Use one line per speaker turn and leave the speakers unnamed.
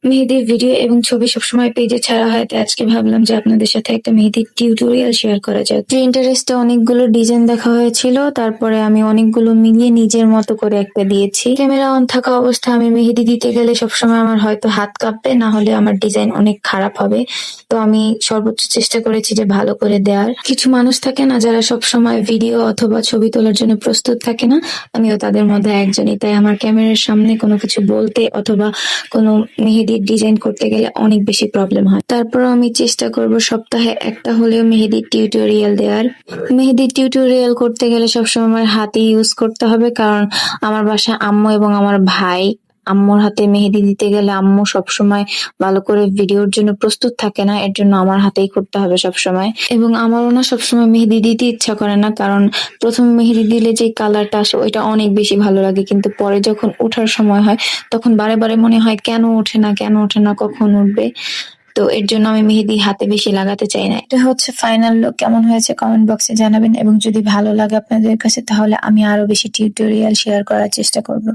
মেহেদির ভিডিও এবং ছবি সবসময় পেজে ছাড়া হয়, তাই আজকে ভাবলাম যে আপনাদের সাথে একটা মেহেদির টিউটোরিয়াল শেয়ার করা যাক। প্রিন্টারেস্টে অনেকগুলো ডিজাইন দেখা হয়েছিল, তারপরে আমি অনেকগুলো মিলিয়ে নিজের মতো করে একটা দিয়েছি। ক্যামেরা অন থাকা অবস্থায় আমি মেহেদি দিতে গেলে সবসময় আমার হয়তো হাত কাঁপবে, না হলে আমার ডিজাইন অনেক খারাপ হবে। তো আমি সর্বোচ্চ চেষ্টা করেছি যে ভালো করে দেওয়ার। কিছু মানুষ থাকে না যারা সবসময় ভিডিও অথবা ছবি তোলার জন্য প্রস্তুত থাকে না, আমিও তাদের মধ্যে একজনই। তাই আমার ক্যামেরার সামনে কোনো কিছু বলতে অথবা কোনো মেহেদির ডিজাইন করতে গেলে অনেক বেশি প্রবলেম হয়। তারপর আমি চেষ্টা করব সপ্তাহে একটা হলেও মেহেদির টিউটোরিয়াল দেওয়ার। মেহেদির টিউটোরিয়াল করতে গেলে সবসময় আমার হাতে ইউজ করতে হবে, কারণ আমার বাসায় আম্মু এবং আমার ভাই, আম্মুর হাতে মেহেদি দিতে গেলে আম্মু সবসময় ভালো করে ভিডিওর জন্য প্রস্তুত থাকে না, এর জন্য আমার হাতেই করতে হবে সবসময়। এবং আমারও না সবসময় মেহেদি দিতে ইচ্ছা করে না, কারণ প্রথম মেহেদি দিলে যে কালারটা আসে ওইটা অনেক বেশি ভালো লাগে, কিন্তু পরে যখন ওঠার সময় হয় তখন বারে বারে মনে হয় কেন ওঠে না, কেন ওঠে না, কখন উঠবে। তো এর জন্য আমি মেহেদি হাতে বেশি লাগাতে চাই না। এটা হচ্ছে ফাইনাল লুক। কেমন হয়েছে কমেন্ট বক্সে জানাবেন, এবং যদি ভালো লাগে আপনাদের কাছে তাহলে আমি আরো বেশি টিউটোরিয়াল শেয়ার করার চেষ্টা করব।